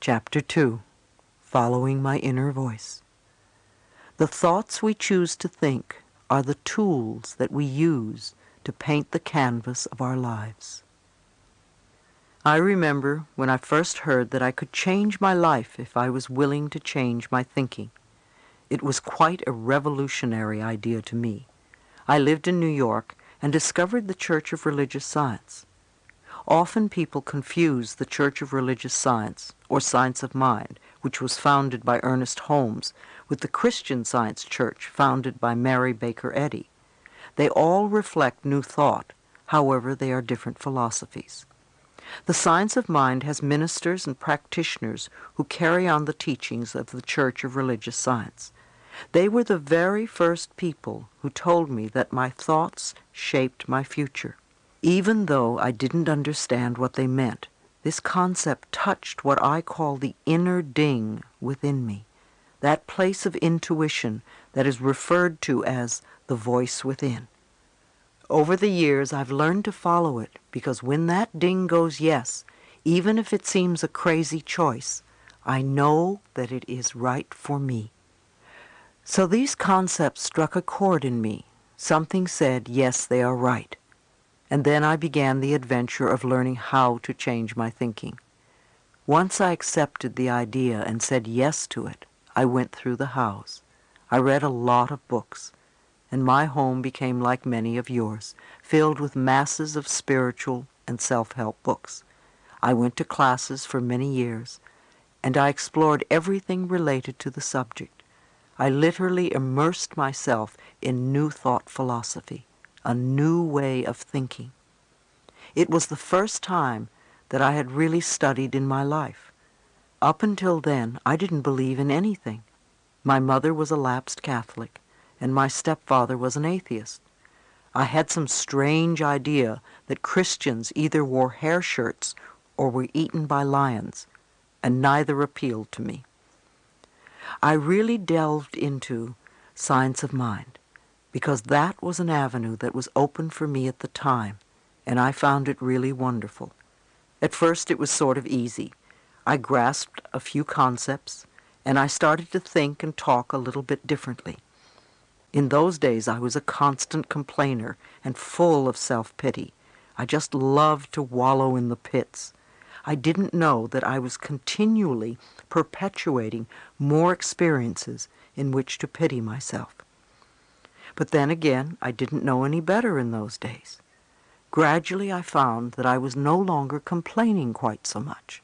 Chapter 2. Following my inner voice. The thoughts we choose to think are the tools that we use to paint the canvas of our lives. I remember when I first heard that I could change my life if I was willing to change my thinking. It was quite a revolutionary idea to me. I lived in New York and discovered the Church of Religious Science. Often people confuse the Church of Religious Science, or Science of Mind, which was founded by Ernest Holmes, with the Christian Science Church founded by Mary Baker Eddy. They all reflect New Thought, however they are different philosophies. The Science of Mind has ministers and practitioners who carry on the teachings of the Church of Religious Science. They were the very first people who told me that my thoughts shaped my future. Even though I didn't understand what they meant, this concept touched what I call the inner ding within me, that place of intuition that is referred to as the voice within. Over the years, I've learned to follow it because when that ding goes yes, even if it seems a crazy choice, I know that it is right for me. So these concepts struck a chord in me. Something said, yes, they are right. And then I began the adventure of learning how to change my thinking. Once I accepted the idea and said yes to it, I went through the hows. I read a lot of books, and my home became like many of yours, filled with masses of spiritual and self-help books. I went to classes for many years, and I explored everything related to the subject. I literally immersed myself in New Thought philosophy, a new way of thinking. It was the first time that I had really studied in my life. Up until then, I didn't believe in anything. My mother was a lapsed Catholic, and my stepfather was an atheist. I had some strange idea that Christians either wore hair shirts or were eaten by lions, and neither appealed to me. I really delved into Science of Mind, because that was an avenue that was open for me at the time, and I found it really wonderful. At first it was sort of easy. I grasped a few concepts, and I started to think and talk a little bit differently. In those days I was a constant complainer and full of self-pity. I just loved to wallow in the pits. I didn't know that I was continually perpetuating more experiences in which to pity myself. But then again, I didn't know any better in those days. Gradually I found that I was no longer complaining quite so much.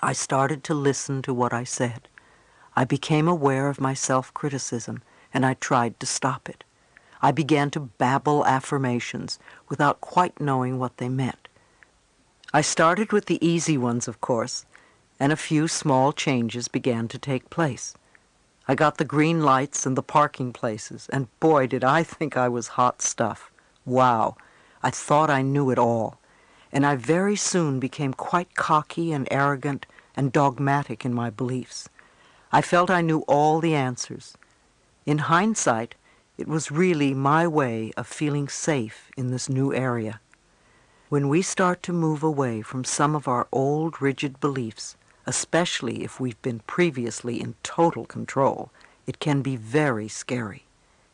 I started to listen to what I said. I became aware of my self-criticism, and I tried to stop it. I began to babble affirmations without quite knowing what they meant. I started with the easy ones, of course, and a few small changes began to take place. I got the green lights and the parking places, and boy, did I think I was hot stuff. Wow, I thought I knew it all, and I very soon became quite cocky and arrogant and dogmatic in my beliefs. I felt I knew all the answers. In hindsight, it was really my way of feeling safe in this new area. When we start to move away from some of our old rigid beliefs, especially if we've been previously in total control, it can be very scary.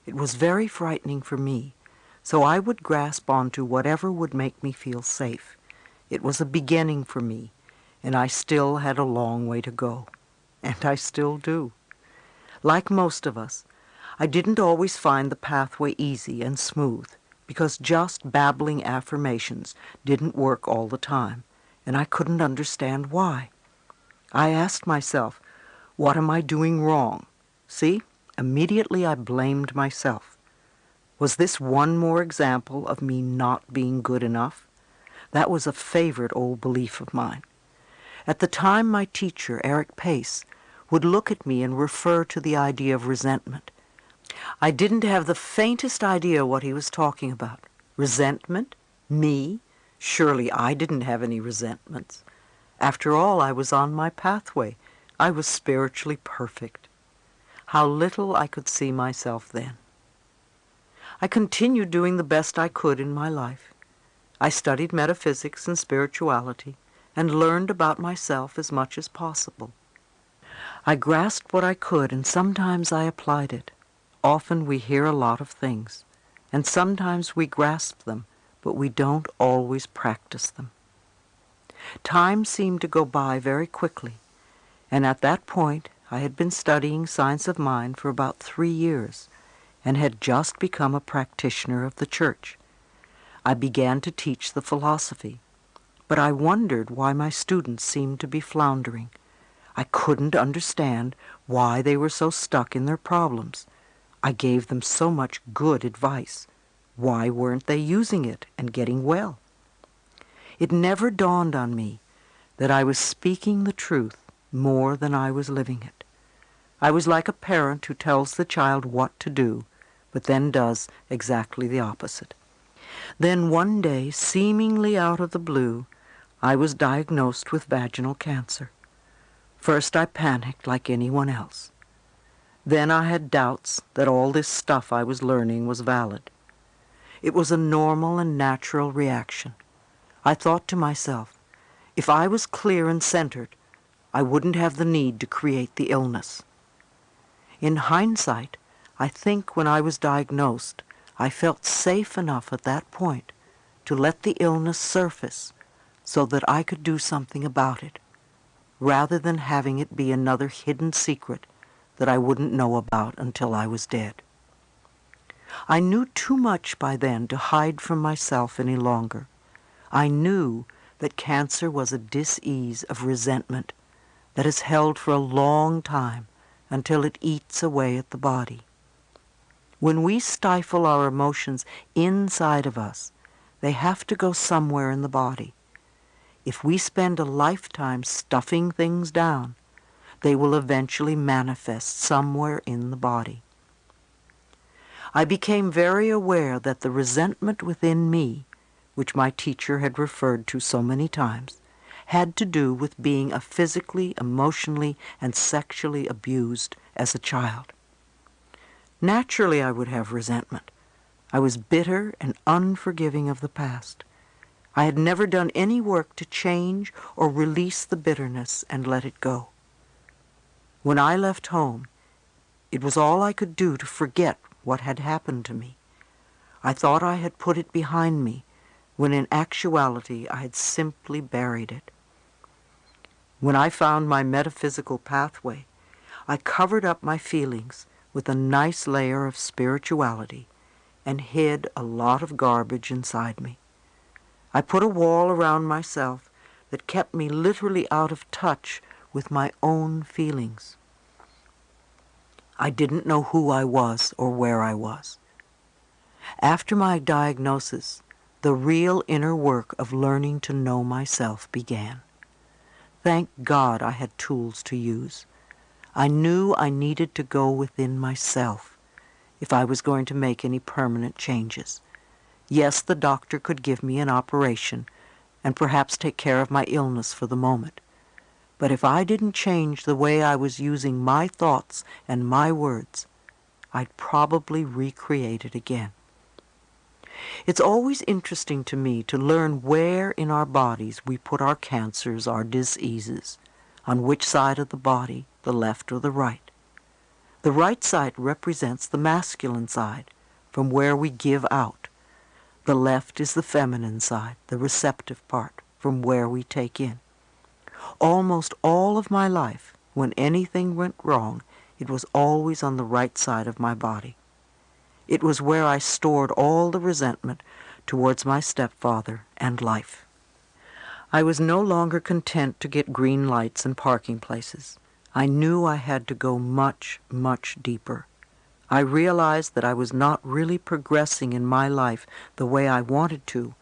It was very frightening for me, so I would grasp onto whatever would make me feel safe. It was a beginning for me, and I still had a long way to go. And I still do. Like most of us, I didn't always find the pathway easy and smooth, because just babbling affirmations didn't work all the time, and I couldn't understand why. I asked myself, what am I doing wrong? See, immediately I blamed myself. Was this one more example of me not being good enough? That was a favorite old belief of mine. At the time, my teacher, Eric Pace, would look at me and refer to the idea of resentment. I didn't have the faintest idea what he was talking about. Resentment? Me? Surely I didn't have any resentments. After all, I was on my pathway. I was spiritually perfect. How little I could see myself then. I continued doing the best I could in my life. I studied metaphysics and spirituality, and learned about myself as much as possible. I grasped what I could, and sometimes I applied it. Often we hear a lot of things, and sometimes we grasp them, but we don't always practice them. Time seemed to go by very quickly, and at that point I had been studying science of mind for about 3 years and had just become a practitioner of the church. I began to teach the philosophy, but I wondered why my students seemed to be floundering. I couldn't understand why they were so stuck in their problems. I gave them so much good advice. Why weren't they using it and getting well? It never dawned on me that I was speaking the truth more than I was living it. I was like a parent who tells the child what to do, but then does exactly the opposite. Then one day, seemingly out of the blue, I was diagnosed with vaginal cancer. First I panicked like anyone else. Then I had doubts that all this stuff I was learning was valid. It was a normal and natural reaction. I thought to myself, if I was clear and centered, I wouldn't have the need to create the illness. In hindsight, I think when I was diagnosed, I felt safe enough at that point to let the illness surface so that I could do something about it, rather than having it be another hidden secret that I wouldn't know about until I was dead. I knew too much by then to hide from myself any longer. I knew that cancer was a dis-ease of resentment that is held for a long time until it eats away at the body. When we stifle our emotions inside of us, they have to go somewhere in the body. If we spend a lifetime stuffing things down, they will eventually manifest somewhere in the body. I became very aware that the resentment within me, which my teacher had referred to so many times, had to do with being a physically, emotionally, and sexually abused as a child. Naturally, I would have resentment. I was bitter and unforgiving of the past. I had never done any work to change or release the bitterness and let it go. When I left home, it was all I could do to forget what had happened to me. I thought I had put it behind me, when in actuality I had simply buried it. When I found my metaphysical pathway, I covered up my feelings with a nice layer of spirituality and hid a lot of garbage inside me. I put a wall around myself that kept me literally out of touch with my own feelings. I didn't know who I was or where I was. After my diagnosis, the real inner work of learning to know myself began. Thank God I had tools to use. I knew I needed to go within myself if I was going to make any permanent changes. Yes, the doctor could give me an operation and perhaps take care of my illness for the moment. But if I didn't change the way I was using my thoughts and my words, I'd probably recreate it again. It's always interesting to me to learn where in our bodies we put our cancers, our diseases, on which side of the body, the left or the right. The right side represents the masculine side, from where we give out. The left is the feminine side, the receptive part, from where we take in. Almost all of my life, when anything went wrong, it was always on the right side of my body. It was where I stored all the resentment towards my stepfather and life. I was no longer content to get green lights and parking places. I knew I had to go much, much deeper. I realized that I was not really progressing in my life the way I wanted to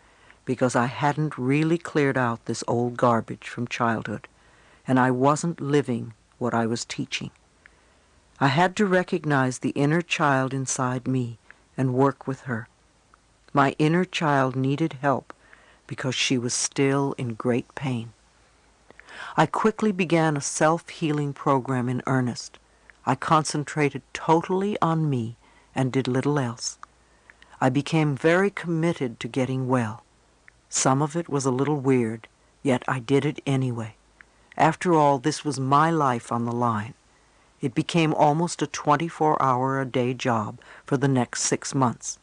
because I hadn't really cleared out this old garbage from childhood, and I wasn't living what I was teaching. I had to recognize the inner child inside me and work with her. My inner child needed help because she was still in great pain. I quickly began a self-healing program in earnest. I concentrated totally on me and did little else. I became very committed to getting well. Some of it was a little weird, Yet I did it anyway. After all, this was my life on the line. It became almost a 24-hour-a-day job for the next 6 months.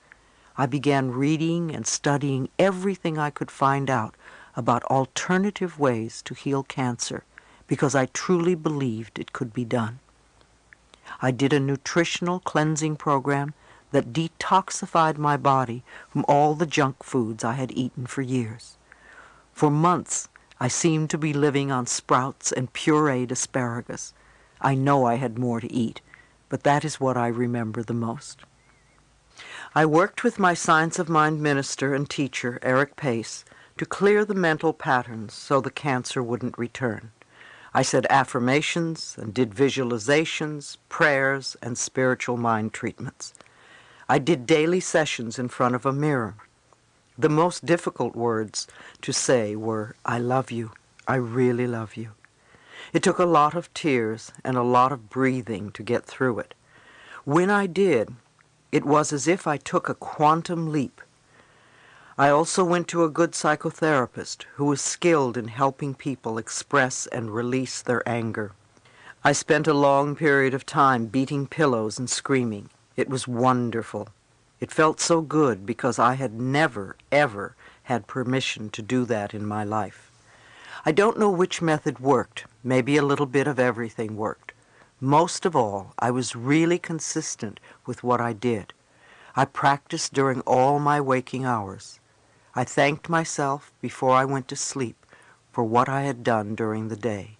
I began reading and studying everything I could find out about alternative ways to heal cancer because I truly believed it could be done. I did a nutritional cleansing program that detoxified my body from all the junk foods I had eaten for years. For months, I seemed to be living on sprouts and pureed asparagus. I know I had more to eat, but that is what I remember the most. I worked with my Science of Mind minister and teacher, Eric Pace, to clear the mental patterns so the cancer wouldn't return. I said affirmations and did visualizations, prayers, and spiritual mind treatments. I did daily sessions in front of a mirror. The most difficult words to say were, "I love you. I really love you." It took a lot of tears and a lot of breathing to get through it. When I did, it was as if I took a quantum leap. I also went to a good psychotherapist who was skilled in helping people express and release their anger. I spent a long period of time beating pillows and screaming. It was wonderful. It felt so good because I had never, ever had permission to do that in my life. I don't know which method worked. Maybe a little bit of everything worked. Most of all, I was really consistent with what I did. I practiced during all my waking hours. I thanked myself before I went to sleep for what I had done during the day.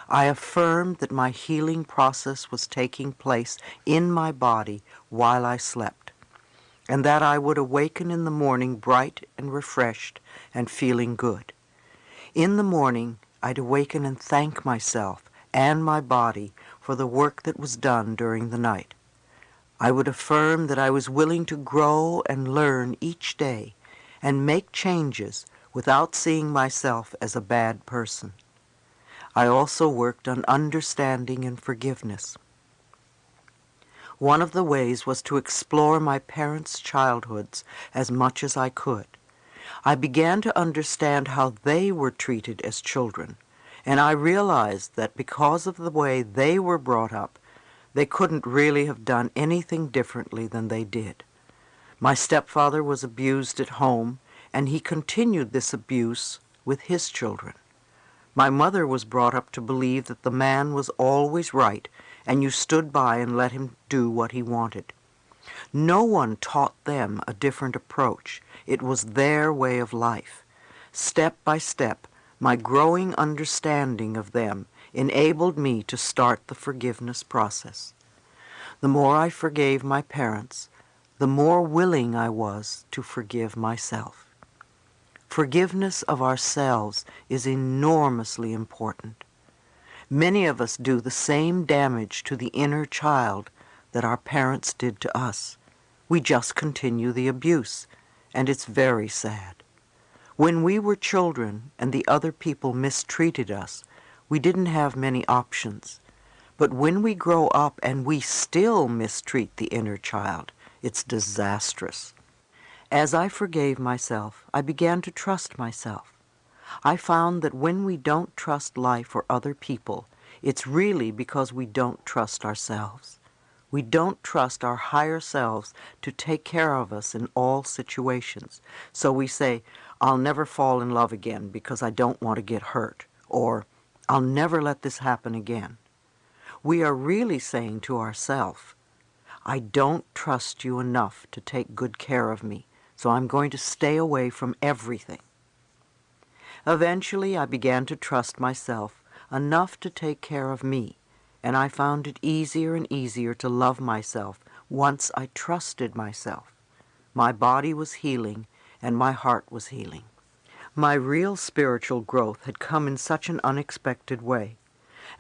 I affirmed that my healing process was taking place in my body while I slept, and that I would awaken in the morning bright and refreshed and feeling good. In the morning, I'd awaken and thank myself and my body for the work that was done during the night. I would affirm that I was willing to grow and learn each day and make changes without seeing myself as a bad person. I also worked on understanding and forgiveness. One of the ways was to explore my parents' childhoods as much as I could. I began to understand how they were treated as children, and I realized that because of the way they were brought up, they couldn't really have done anything differently than they did. My stepfather was abused at home, and he continued this abuse with his children. My mother was brought up to believe that the man was always right, and you stood by and let him do what he wanted. No one taught them a different approach. It was their way of life. Step by step, my growing understanding of them enabled me to start the forgiveness process. The more I forgave my parents, the more willing I was to forgive myself. Forgiveness of ourselves is enormously important. Many of us do the same damage to the inner child that our parents did to us. We just continue the abuse, and it's very sad. When we were children and the other people mistreated us, we didn't have many options. But when we grow up and we still mistreat the inner child, it's disastrous. As I forgave myself, I began to trust myself. I found that when we don't trust life or other people, it's really because we don't trust ourselves. We don't trust our higher selves to take care of us in all situations. So we say, "I'll never fall in love again because I don't want to get hurt," or "I'll never let this happen again." We are really saying to ourselves, "I don't trust you enough to take good care of me, so I'm going to stay away from everything." Eventually, I began to trust myself enough to take care of me, and I found it easier and easier to love myself once I trusted myself. My body was healing, and my heart was healing. My real spiritual growth had come in such an unexpected way.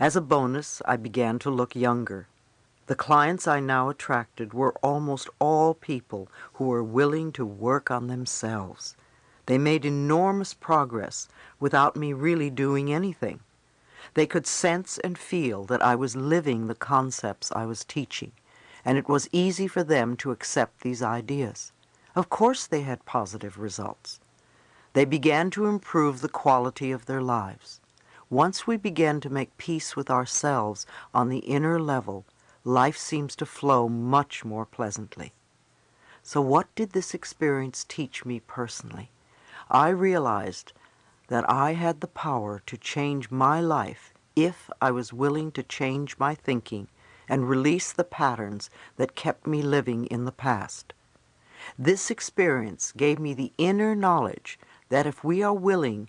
As a bonus, I began to look younger. The clients I now attracted were almost all people who were willing to work on themselves. They made enormous progress without me really doing anything. They could sense and feel that I was living the concepts I was teaching, and it was easy for them to accept these ideas. Of course they had positive results. They began to improve the quality of their lives. Once we begin to make peace with ourselves on the inner level, life seems to flow much more pleasantly. So what did this experience teach me personally? I realized that I had the power to change my life if I was willing to change my thinking and release the patterns that kept me living in the past. This experience gave me the inner knowledge that if we are willing,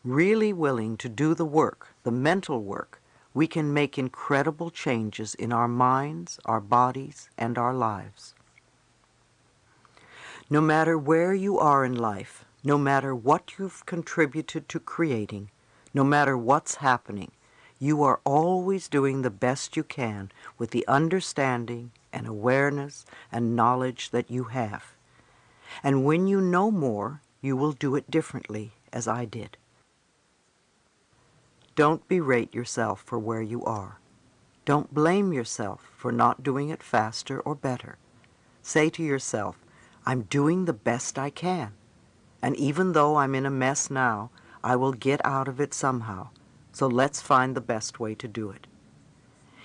really willing to do the work, the mental work, we can make incredible changes in our minds, our bodies, and our lives. No matter where you are in life, no matter what you've contributed to creating, no matter what's happening, you are always doing the best you can with the understanding and awareness and knowledge that you have. And when you know more, you will do it differently, as I did. Don't berate yourself for where you are. Don't blame yourself for not doing it faster or better. Say to yourself, I'm doing the best I can. And even though I'm in a mess now, I will get out of it somehow. So let's find the best way to do it.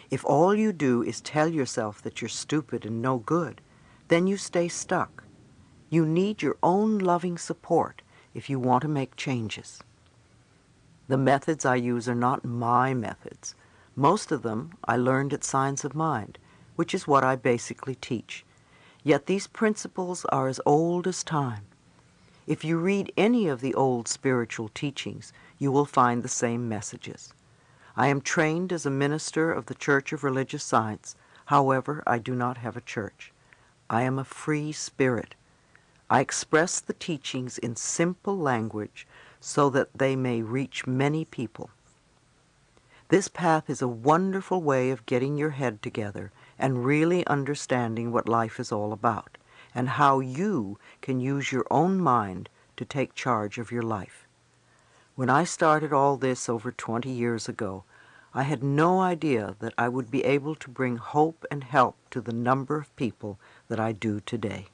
If all you do is tell yourself that you're stupid and no good, then you stay stuck. You need your own loving support if you want to make changes. The methods I use are not my methods. Most of them I learned at Science of Mind, which is what I basically teach. Yet these principles are as old as time. If you read any of the old spiritual teachings, you will find the same messages. I am trained as a minister of the Church of Religious Science. However, I do not have a church. I am a free spirit. I express the teachings in simple language so that they may reach many people. This path is a wonderful way of getting your head together and really understanding what life is all about and how you can use your own mind to take charge of your life. When I started all this over 20 years ago, I had no idea that I would be able to bring hope and help to the number of people that I do today.